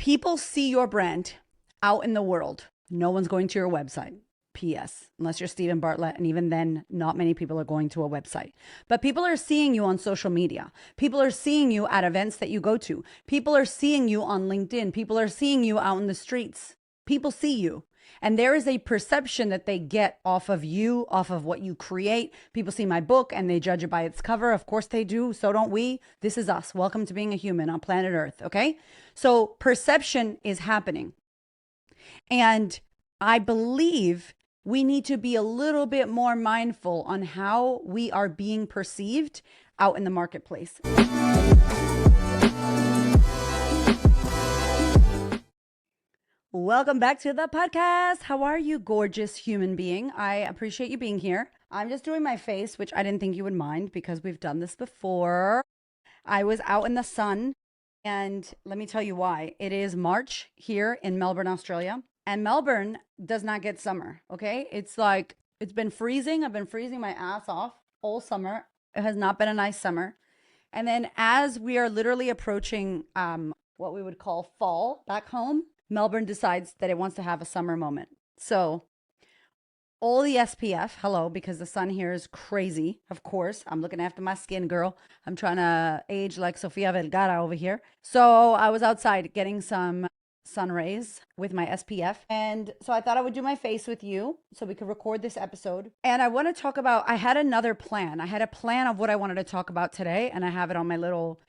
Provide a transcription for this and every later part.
People see your brand out in the world. No one's going to your website. PS, unless you're Stephen Bartlett, and even then, not many people are going to a website. But people are seeing you on social media. People are seeing you at events that you go to. People are seeing you on LinkedIn. People are seeing you out in the streets. People see you. And there is a perception that they get off of you, off of what you create. People see my book and they judge it by its cover. Of course they do. So don't we. This is us. Welcome to being a human on planet Earth. Okay. So perception is happening. And I believe we need to be a little bit more mindful on how we are being perceived out in the marketplace. Welcome back to the podcast. How are you, gorgeous human being? I appreciate you being here. I'm just doing my face, which I didn't think you would mind because we've done this before. I was out in the sun, and let me tell you why. It is March here in Melbourne, Australia, and Melbourne does not get summer, okay? It's been freezing. I've been freezing my ass off all summer. It has not been a nice summer. And then as we are literally approaching what we would call fall back home, Melbourne decides that it wants to have a summer moment. So all the SPF, hello, because the sun here is crazy. Of course, I'm looking after my skin, girl. I'm trying to age like Sofia Vergara over here. So I was outside getting some sun rays with my SPF. And so I thought I would do my face with you so we could record this episode. And I want to talk about, I had another plan. I had a plan of what I wanted to talk about today. And I have it on my little,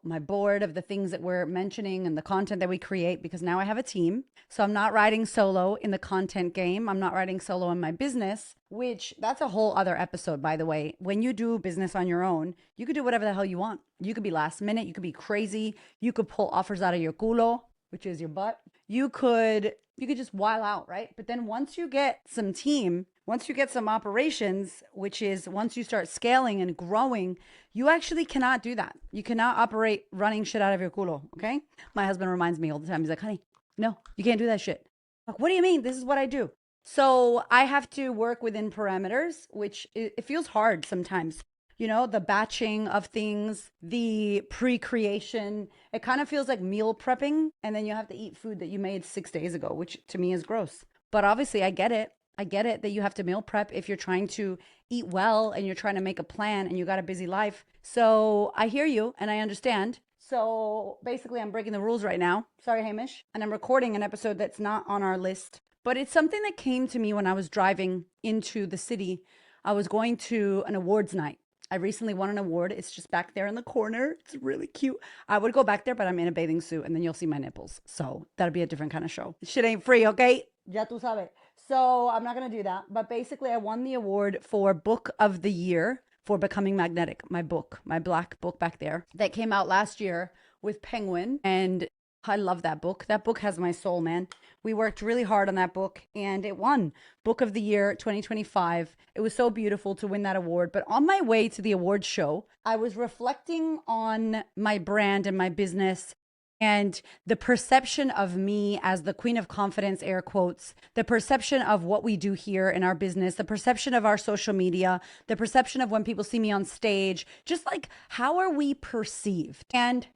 my board of the things that we're mentioning and the content that we create, because now I have a team. So I'm not riding solo in the content game. I'm not riding solo in my business, which that's a whole other episode, by the way. When you do business on your own, you could do whatever the hell you want. You could be last minute. You could be crazy. You could pull offers out of your culo, which is your butt. You could just while out, right? But then once you get some team, once you get some operations, which is once you start scaling and growing, you actually cannot do that. You cannot operate running shit out of your culo, okay? My husband reminds me all the time. He's like, honey, no, you can't do that shit. I'm like, what do you mean? This is what I do. So I have to work within parameters, which it feels hard sometimes. The batching of things, the pre-creation, it kind of feels like meal prepping. And then you have to eat food that you made 6 days ago, which to me is gross. But obviously I get it. I get it that you have to meal prep if you're trying to eat well and you're trying to make a plan and you got a busy life. So I hear you and I understand. So basically I'm breaking the rules right now. Sorry, Hamish. And I'm recording an episode that's not on our list. But it's something that came to me when I was driving into the city. I was going to an awards night. I recently won an award. It's just back there in the corner. It's really cute. I would go back there, but I'm in a bathing suit and then you'll see my nipples. So that'll be a different kind of show. Shit ain't free, okay? Ya tú sabes. So I'm not going to do that. But basically, I won the award for Book of the Year for Becoming Magnetic, my book, my black book back there that came out last year with Penguin. And I love that book. That book has my soul, man. We worked really hard on that book and it won Book of the Year 2025. It was so beautiful to win that award. But on my way to the awards show, I was reflecting on my brand and my business and the perception of me as the queen of confidence, air quotes, the perception of what we do here in our business, the perception of our social media, the perception of when people see me on stage, just like how are we perceived? And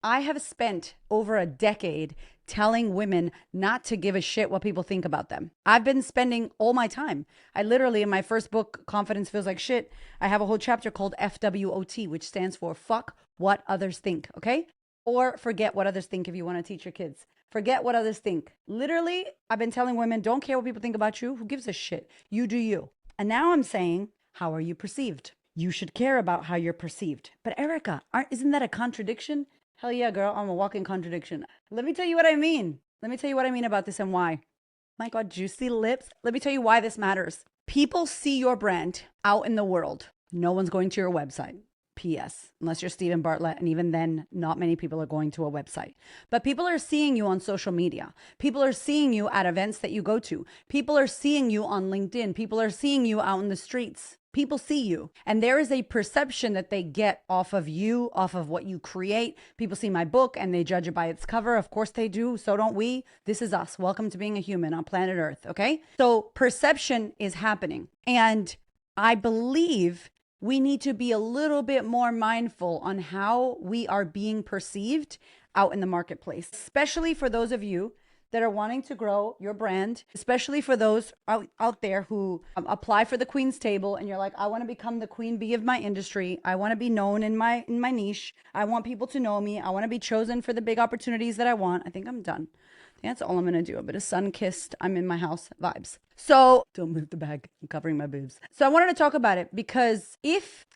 I have spent over a decade telling women not to give a shit what people think about them. I've been spending all my time. I literally, in my first book, Confidence Feels Like Shit, I have a whole chapter called FWOT, which stands for fuck what others think, okay? Or forget what others think if you want to teach your kids. Forget what others think. Literally, I've been telling women, don't care what people think about you. Who gives a shit? You do you. And now I'm saying, how are you perceived? You should care about how you're perceived. But Erica, isn't that a contradiction? Hell yeah, girl, I'm a walking contradiction. Let me tell you what I mean. Let me tell you what I mean about this and why. My God, juicy lips. Let me tell you why this matters. People see your brand out in the world. No one's going to your website. PS, unless you're Stephen Bartlett, and even then, not many people are going to a website. But people are seeing you on social media. People are seeing you at events that you go to. People are seeing you on LinkedIn. People are seeing you out in the streets. People see you. And there is a perception that they get off of you, off of what you create. People see my book and they judge it by its cover. Of course they do. So don't we. This is us. Welcome to being a human on planet Earth. Okay. So perception is happening. And I believe we need to be a little bit more mindful on how we are being perceived out in the marketplace, especially for those of you that are wanting to grow your brand, especially for those out there who apply for the queen's table and you're like, I want to become the queen bee of my industry. I want to be known in my niche. I want people to know me. I want to be chosen for the big opportunities that I want. I think I'm done. I think that's all I'm going to do. A bit of sun-kissed, I'm in my house vibes. So don't move the bag. I'm covering my boobs. So I wanted to talk about it because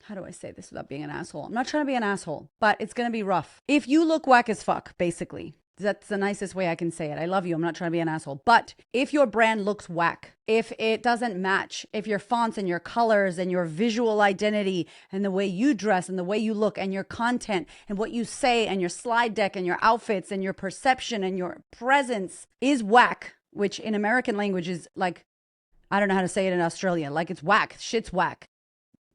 how do I say this without being an asshole? I'm not trying to be an asshole, but it's going to be rough. If you look whack as fuck, basically, that's the nicest way I can say it. I love you. I'm not trying to be an asshole. But if your brand looks whack, if it doesn't match, if your fonts and your colors and your visual identity and the way you dress and the way you look and your content and what you say and your slide deck and your outfits and your perception and your presence is whack, which in American language is like, I don't know how to say it in Australia. Like it's whack. Shit's whack.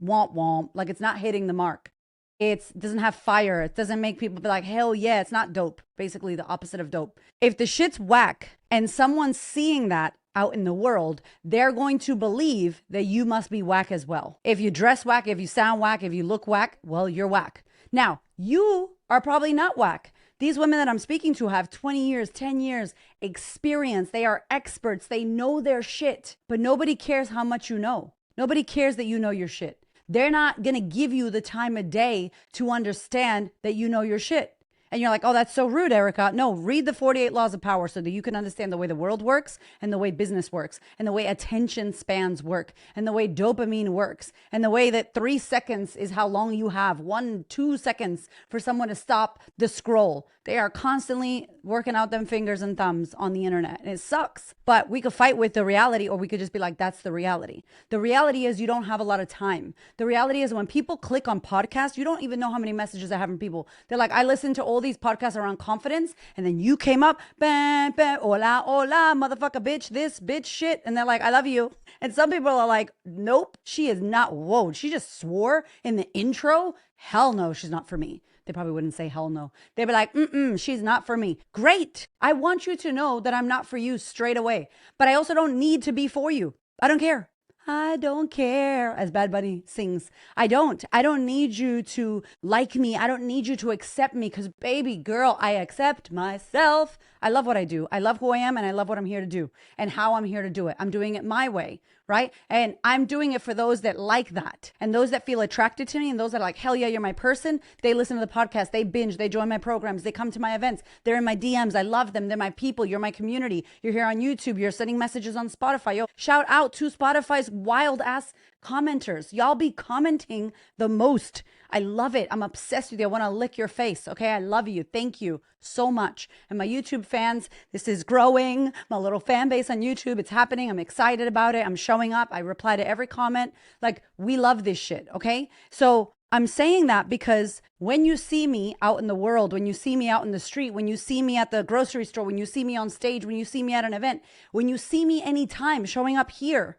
Womp womp. Like it's not hitting the mark. It doesn't have fire. It doesn't make people be like, hell yeah, it's not dope. Basically the opposite of dope. If the shit's whack and someone's seeing that out in the world, they're going to believe that you must be whack as well. If you dress whack, if you sound whack, if you look whack, well, you're whack. Now, you are probably not whack. These women that I'm speaking to have 20 years, 10 years experience. They are experts. They know their shit, but nobody cares how much you know. Nobody cares that you know your shit. They're not going to give you the time of day to understand that you know your shit. And you're like, oh, that's so rude, Erica. No, read the 48 Laws of Power so that you can understand the way the world works and the way business works and the way attention spans work and the way dopamine works and the way that 3 seconds is how long you have, 1-2 seconds for someone to stop the scroll. They are constantly working out them fingers and thumbs on the internet. And it sucks. But we could fight with the reality, or we could just be like, that's the reality. The reality is you don't have a lot of time. The reality is when people click on podcasts, you don't even know how many messages I have from people. They're like, I listen to all these podcasts around confidence, and then you came up, bam, bam, hola, hola, motherfucker, bitch, this, bitch, shit. And they're like, I love you. And some people are like, nope, she is not, whoa, she just swore in the intro. Hell no, she's not for me. They probably wouldn't say hell no. They'd be like, she's not for me. Great. I want you to know that I'm not for you straight away. But I also don't need to be for you. I don't care. I don't care, as Bad Bunny sings. I don't need you to like me. I don't need you to accept me because, baby girl, I accept myself. I love what I do. I love who I am and I love what I'm here to do and how I'm here to do it. I'm doing it my way, right? And I'm doing it for those that like that and those that feel attracted to me and those that are like, hell yeah, you're my person. They listen to the podcast. They binge. They join my programs. They come to my events. They're in my DMs. I love them. They're my people. You're my community. You're here on YouTube. You're sending messages on Spotify. Yo, shout out to Spotify's wild ass commenters. Y'all be commenting the most. I love it. I'm obsessed with you. I want to lick your face. Okay. I love you. Thank you so much. And my YouTube fans, this is growing. My little fan base on YouTube. It's happening. I'm excited about it. I'm showing up. I reply to every comment. Like, we love this shit. Okay. So I'm saying that because when you see me out in the world, when you see me out in the street, when you see me at the grocery store, when you see me on stage, when you see me at an event, when you see me anytime showing up here,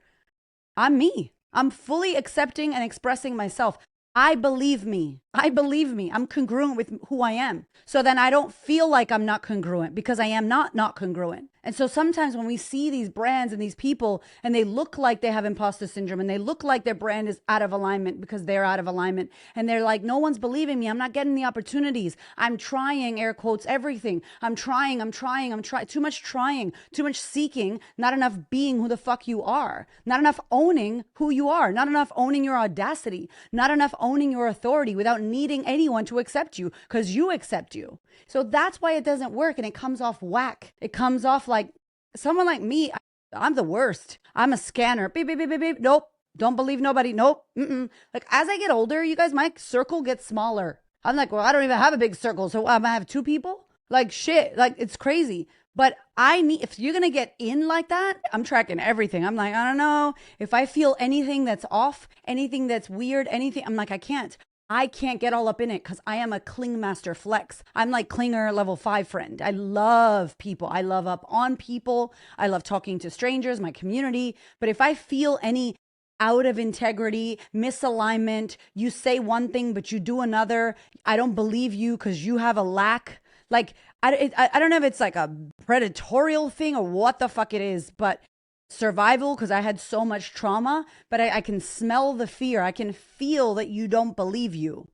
I'm me. I'm fully accepting and expressing myself. I believe me. I'm congruent with who I am. So then I don't feel like I'm not congruent because I am not congruent. And so sometimes when we see these brands and these people and they look like they have imposter syndrome and they look like their brand is out of alignment because they're out of alignment and they're like, no one's believing me. I'm not getting the opportunities. I'm trying, air quotes, everything. I'm trying. Too much trying, too much seeking, not enough being who the fuck you are, not enough owning who you are, not enough owning your audacity, not enough owning your authority without needing anyone to accept you because you accept you. So that's why it doesn't work and it comes off whack. It comes off like someone like me. I'm the worst. I'm a scanner. Beep, beep, beep, beep, beep. Nope. Don't believe nobody. Nope. Like as I get older, you guys, my circle gets smaller. I'm like, well, I don't even have a big circle. So I'm gonna have 2 people? Like shit. Like it's crazy. But if you're going to get in like that, I'm tracking everything. I'm like, I don't know if I feel anything that's off, anything that's weird, anything. I'm like, I can't get all up in it because I am a cling master flex. I'm like clinger level 5 friend. I love people. I love up on people. I love talking to strangers, my community. But if I feel any out of integrity, misalignment, you say one thing, but you do another, I don't believe you because you have a lack. Like, I don't know if it's like a predatorial thing or what the fuck it is, but survival, because I had so much trauma, but I can smell the fear. I can feel that you don't believe you.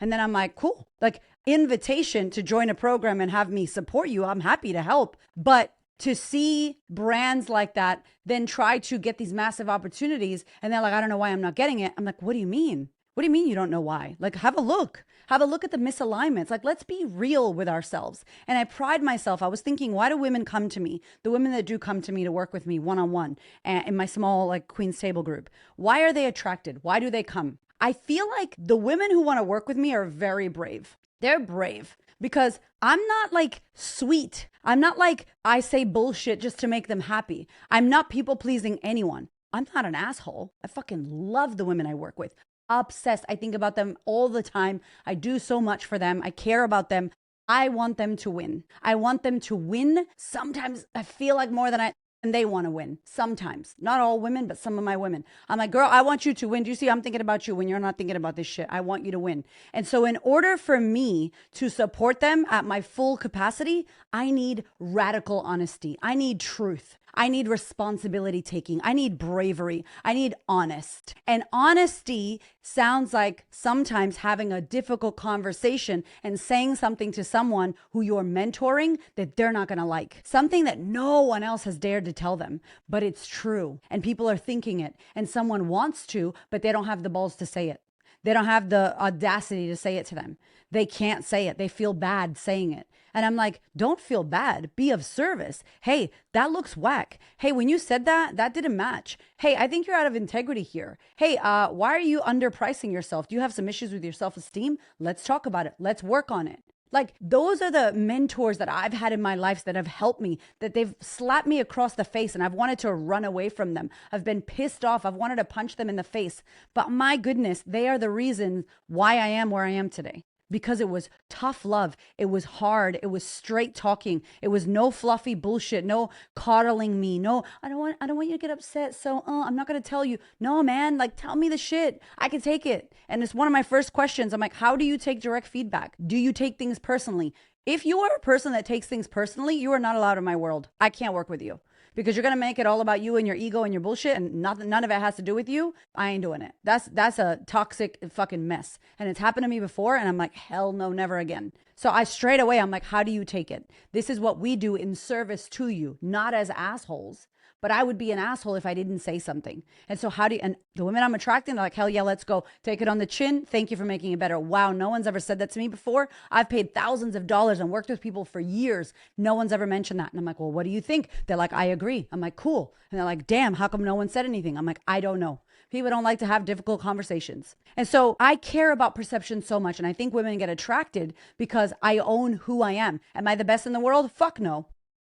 And then I'm like, cool. Like, invitation to join a program and have me support you, I'm happy to help. But to see brands like that then try to get these massive opportunities and they're like, I don't know why I'm not getting it. I'm like, what do you mean? What do you mean you don't know why? Like, have a look. Have a look at the misalignments. Like, let's be real with ourselves. And I pride myself. I was thinking, why do women come to me? The women that do come to me to work with me one-on-one in my small, like, Queen's Table group. Why are they attracted? Why do they come? I feel like the women who want to work with me are very brave. They're brave because I'm not like sweet. I'm not like I say bullshit just to make them happy. I'm not people pleasing anyone. I'm not an asshole. I fucking love the women I work with. Obsessed. I think about them all the time. I do so much for them. I care about them. I want them to win. I want them to win. Sometimes I feel like more than they want to win. Sometimes. Not all women, but some of my women. I'm like, girl, I want you to win. Do you see? I'm thinking about you when you're not thinking about this shit. I want you to win. And so in order for me to support them at my full capacity, I need radical honesty. I need truth. I need responsibility taking. I need bravery. I need honest. And honesty sounds like sometimes having a difficult conversation and saying something to someone who you're mentoring that they're not going to like. Something that no one else has dared to tell them, but it's true. And people are thinking it. And someone wants to, but they don't have the balls to say it. They don't have the audacity to say it to them. They can't say it. They feel bad saying it. And I'm like, don't feel bad. Be of service. Hey, that looks whack. Hey, when you said that, that didn't match. Hey, I think you're out of integrity here. Hey, why are you underpricing yourself? Do you have some issues with your self-esteem? Let's talk about it. Let's work on it. Like, those are the mentors that I've had in my life that have helped me, that they've slapped me across the face and I've wanted to run away from them. I've been pissed off. I've wanted to punch them in the face. But my goodness, they are the reason why I am where I am today. Because it was tough love. It was hard. It was straight talking. It was no fluffy bullshit. No coddling me. No, I don't want you to get upset. So I'm not going to tell you. No, man, like, tell me the shit. I can take it. And it's one of my first questions. I'm like, how do you take direct feedback? Do you take things personally? If you are a person that takes things personally, you are not allowed in my world. I can't work with you. Because you're going to make it all about you and your ego and your bullshit and none of it has to do with you. I ain't doing it. That's a toxic fucking mess. And it's happened to me before and I'm like, hell no, never again. So I'm like, how do you take it? This is what we do in service to you, not as assholes. But I would be an asshole if I didn't say something. And so and the women I'm attracting, they're like, hell yeah, let's go. Take it on the chin. Thank you for making it better. Wow, no one's ever said that to me before. I've paid thousands of dollars and worked with people for years. No one's ever mentioned that. And I'm like, well, what do you think? They're like, I agree. I'm like, cool. And they're like, damn, how come no one said anything? I'm like, I don't know. People don't like to have difficult conversations. And so I care about perception so much. And I think women get attracted because I own who I am. Am I the best in the world? Fuck no.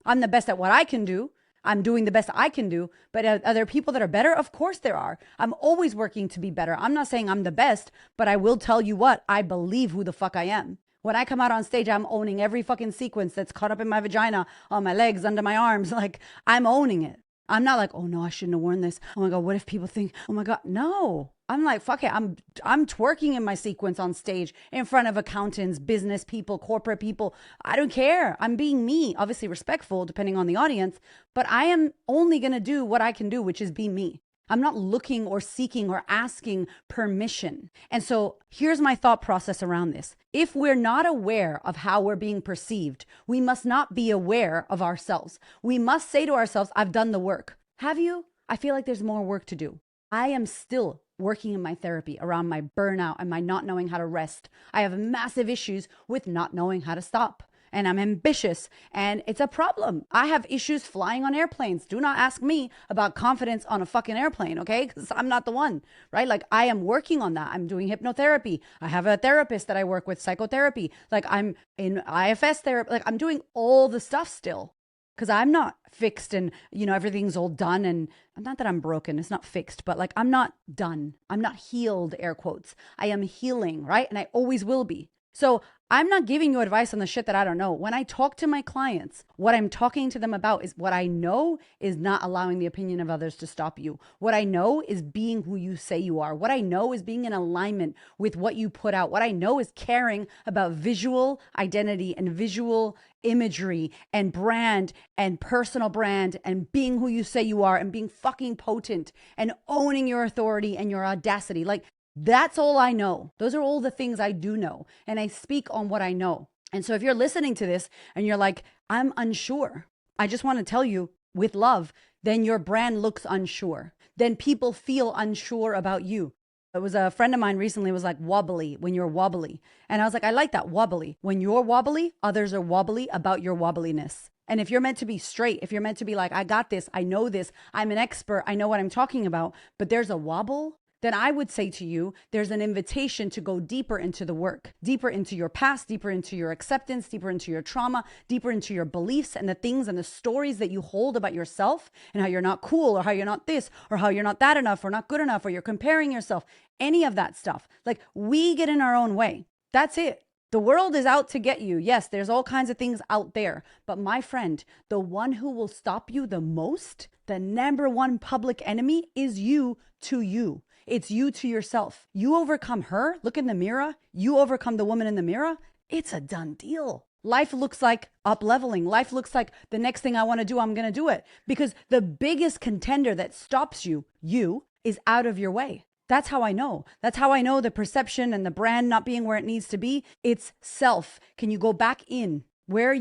I'm the best at what I can do. I'm doing the best I can do, but are there people that are better? Of course there are. I'm always working to be better. I'm not saying I'm the best, but I will tell you what, I believe who the fuck I am. When I come out on stage, I'm owning every fucking sequence that's caught up in my vagina, on my legs, under my arms. Like, I'm owning it. I'm not like, oh no, I shouldn't have worn this. Oh my God, what if people think, oh my God, no. I'm like, fuck it. I'm twerking in my sequence on stage in front of accountants, business people, corporate people. I don't care. I'm being me, obviously respectful depending on the audience, but I am only going to do what I can do, which is be me. I'm not looking or seeking or asking permission. And so here's my thought process around this. If we're not aware of how we're being perceived, we must not be aware of ourselves. We must say to ourselves, I've done the work. Have you? I feel like there's more work to do. I am still working in my therapy around my burnout and my not knowing how to rest. I have massive issues with not knowing how to stop. And I'm ambitious and it's a problem. I have issues flying on airplanes. Do not ask me about confidence on a fucking airplane, okay? Because I'm not the one, right? Like, I am working on that. I'm doing hypnotherapy. I have a therapist that I work with, psychotherapy. Like, I'm in IFS therapy. Like, I'm doing all the stuff still. Because I'm not fixed and, everything's all done. And not that I'm broken. It's not fixed, but like, I'm not done. I'm not healed, air quotes. I am healing, right? And I always will be. So I'm not giving you advice on the shit that I don't know. When I talk to my clients, what I'm talking to them about is what I know is not allowing the opinion of others to stop you. What I know is being who you say you are. What I know is being in alignment with what you put out. What I know is caring about visual identity and visual imagery and brand and personal brand and being who you say you are and being fucking potent and owning your authority and your audacity. Like, That's all I know. Those are all the things I do know. And I speak on what I know. And so if you're listening to this and you're like, I'm unsure, I just want to tell you with love, then your brand looks unsure. Then people feel unsure about you. It was a friend of mine recently was like wobbly when you're wobbly. And I was like, I like that, wobbly. When you're wobbly, others are wobbly about your wobbliness. And if you're meant to be straight, if you're meant to be like, I got this, I know this, I'm an expert, I know what I'm talking about, but there's a wobble, then I would say to you, there's an invitation to go deeper into the work, deeper into your past, deeper into your acceptance, deeper into your trauma, deeper into your beliefs and the things and the stories that you hold about yourself and how you're not cool or how you're not this or how you're not that enough or not good enough or you're comparing yourself, any of that stuff. Like we get in our own way. That's it. The world is out to get you. Yes, there's all kinds of things out there. But my friend, the one who will stop you the most, the number one public enemy is you to you. It's you to yourself. You overcome her. Look in the mirror. You overcome the woman in the mirror. It's a done deal. Life looks like up leveling. Life looks like the next thing I want to do, I'm going to do it. Because the biggest contender that stops you is out of your way. That's how I know. That's how I know the perception and the brand not being where it needs to be. It's self. Can you go back in? Where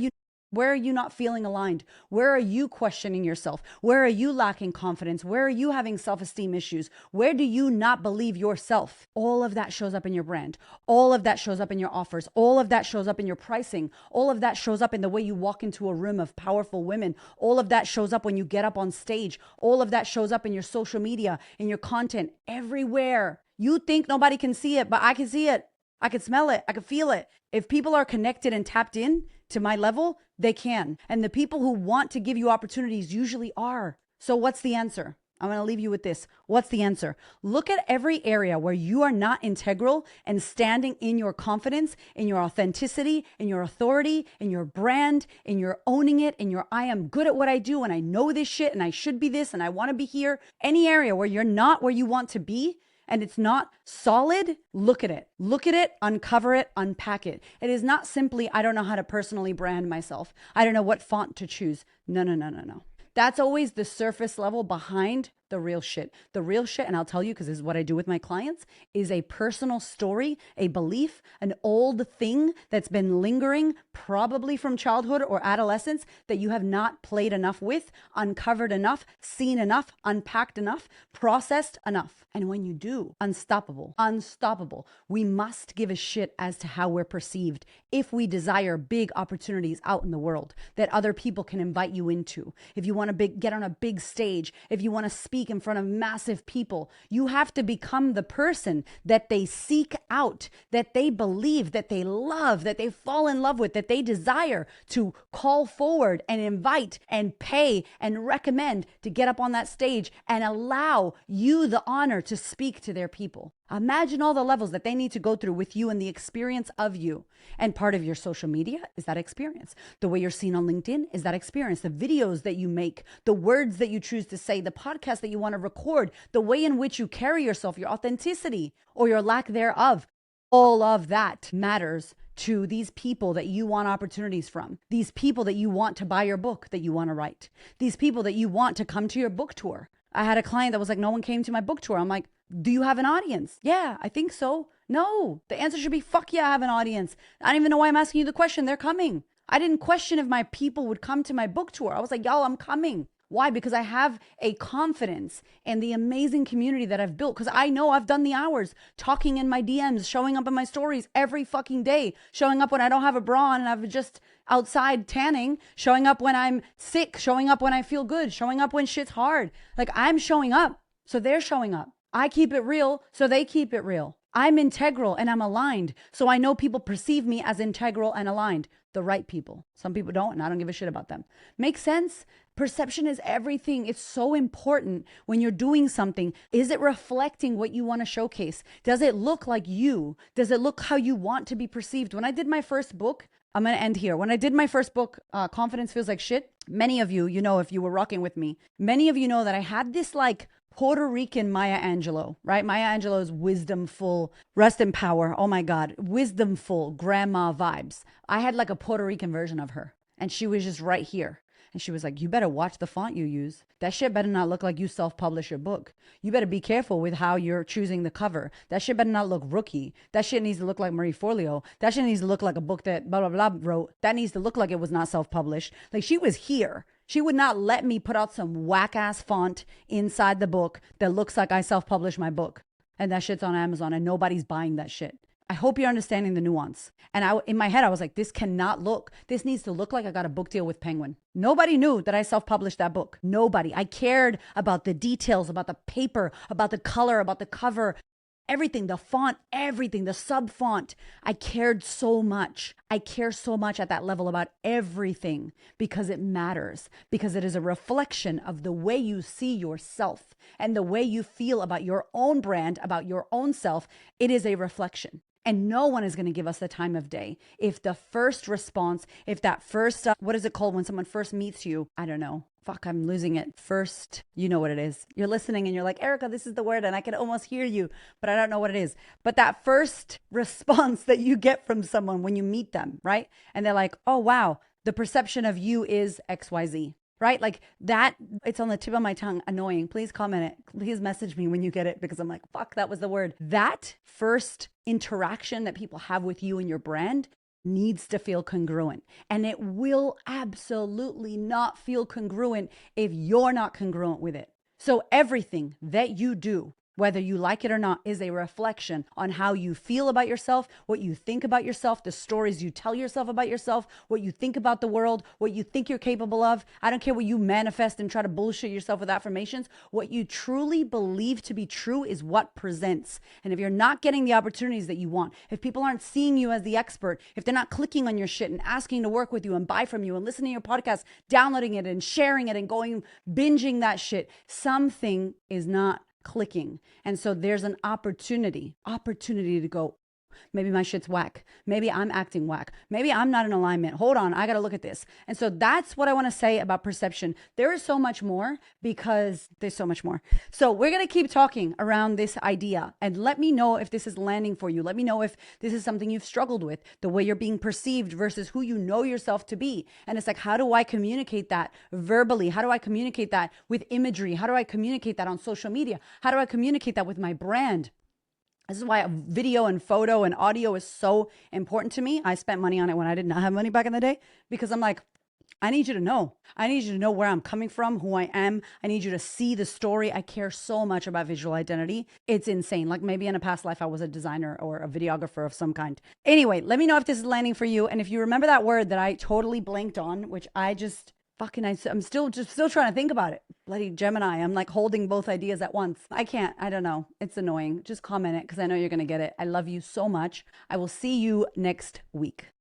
are you not feeling aligned? Where are you questioning yourself? Where are you lacking confidence? Where are you having self-esteem issues? Where do you not believe yourself? All of that shows up in your brand. All of that shows up in your offers. All of that shows up in your pricing. All of that shows up in the way you walk into a room of powerful women. All of that shows up when you get up on stage. All of that shows up in your social media, in your content, everywhere. You think nobody can see it, but I can see it. I can smell it. I can feel it. If people are connected and tapped in to my level, they can. And the people who want to give you opportunities usually are. So what's the answer? I'm going to leave you with this. What's the answer? Look at every area where you are not integral and standing in your confidence, in your authenticity, in your authority, in your brand, in your owning it, in your I am good at what I do and I know this shit and I should be this and I want to be here. Any area where you're not where you want to be, and it's not solid, look at it. Look at it, uncover it, unpack it. It is not simply, I don't know how to personally brand myself. I don't know what font to choose. No. That's always the surface level behind the real shit. The real shit, and I'll tell you because this is what I do with my clients, is a personal story, a belief, an old thing that's been lingering probably from childhood or adolescence that you have not played enough with, uncovered enough, seen enough, unpacked enough, processed enough. And when you do, unstoppable. We must give a shit as to how we're perceived if we desire big opportunities out in the world that other people can invite you into. If you want to get on a big stage, if you want to speak in front of massive people, you have to become the person that they seek out, that they believe, that they love, that they fall in love with, that they desire to call forward and invite and pay and recommend to get up on that stage and allow you the honor to speak to their people. Imagine all the levels that they need to go through with you and the experience of you. And part of your social media is that experience. The way you're seen on LinkedIn is that experience. The videos that you make, the words that you choose to say, the podcast that you want to record, the way in which you carry yourself, your authenticity or your lack thereof. All of that matters to these people that you want opportunities from. These people that you want to buy your book that you want to write. These people that you want to come to your book tour. I had a client that was like, no one came to my book tour. I'm like, do you have an audience? Yeah, I think so. No, the answer should be, fuck yeah, I have an audience. I don't even know why I'm asking you the question. They're coming. I didn't question if my people would come to my book tour. I was like, y'all, I'm coming. Why? Because I have a confidence in the amazing community that I've built. Because I know I've done the hours talking in my DMs, showing up in my stories every fucking day, showing up when I don't have a bra on and I'm just outside tanning, showing up when I'm sick, showing up when I feel good, showing up when shit's hard. Like I'm showing up, so they're showing up. I keep it real, so they keep it real. I'm integral and I'm aligned. So I know people perceive me as integral and aligned. The right people. Some people don't, and I don't give a shit about them. Make sense? Perception is everything. It's so important when you're doing something. Is it reflecting what you want to showcase? Does it look like you? Does it look how you want to be perceived? When I did my first book, I'm going to end here. When I did my first book, Confidence Feels Like Shit, many of you, if you were rocking with me, many of you know that I had this like Puerto Rican Maya Angelou, right? Maya Angelou's wisdomful, rest in power. Oh my God. Wisdomful grandma vibes. I had like a Puerto Rican version of her and she was just right here. And she was like, you better watch the font you use. That shit better not look like you self-publish your book. You better be careful with how you're choosing the cover. That shit better not look rookie. That shit needs to look like Marie Forleo. That shit needs to look like a book that blah, blah, blah wrote. That needs to look like it was not self-published. Like, she was here. She would not let me put out some whack-ass font inside the book that looks like I self-published my book. And that shit's on Amazon and nobody's buying that shit. I hope you're understanding the nuance. And in my head, I was like, this needs to look like I got a book deal with Penguin. Nobody knew that I self-published that book. Nobody. I cared about the details, about the paper, about the color, about the cover, everything, the font, everything, the sub font. I cared so much. I care so much at that level about everything because it matters, because it is a reflection of the way you see yourself and the way you feel about your own brand, about your own self. It is a reflection. And no one is going to give us the time of day. If the first response, if that first, what is it called when someone first meets you? I don't know. Fuck, I'm losing it. First, you know what it is. You're listening and you're like, Erica, this is the word. And I can almost hear you, but I don't know what it is. But that first response that you get from someone when you meet them, right? And they're like, oh, wow, the perception of you is XYZ. Right? Like that, it's on the tip of my tongue. Annoying. Please comment it. Please message me when you get it because I'm like, fuck, that was the word. That first interaction that people have with you and your brand needs to feel congruent. And it will absolutely not feel congruent if you're not congruent with it. So everything that you do, whether you like it or not, is a reflection on how you feel about yourself, what you think about yourself, the stories you tell yourself about yourself, what you think about the world, what you think you're capable of. I don't care what you manifest and try to bullshit yourself with affirmations. What you truly believe to be true is what presents. And if you're not getting the opportunities that you want, if people aren't seeing you as the expert, if they're not clicking on your shit and asking to work with you and buy from you and listening to your podcast, downloading it and sharing it and going binging that shit, something is not clicking. And so there's an opportunity to go, maybe my shit's whack. Maybe I'm acting whack. Maybe I'm not in alignment. Hold on, I got to look at this. And so that's what I want to say about perception. There is so much more because there's so much more. So we're going to keep talking around this idea and let me know if this is landing for you. Let me know if this is something you've struggled with, the way you're being perceived versus who you know yourself to be. And it's like, how do I communicate that verbally? How do I communicate that with imagery? How do I communicate that on social media? How do I communicate that with my brand? This is why video and photo and audio is so important to me. I spent money on it when I did not have money back in the day because I'm like, I need you to know. I need you to know where I'm coming from, who I am. I need you to see the story. I care so much about visual identity. It's insane. Like maybe in a past life, I was a designer or a videographer of some kind. Anyway, let me know if this is landing for you. And if you remember that word that I totally blanked on, which I just I'm still trying to think about it. Bloody Gemini. I'm like holding both ideas at once. I can't. I don't know. It's annoying. Just comment it because I know you're going to get it. I love you so much. I will see you next week.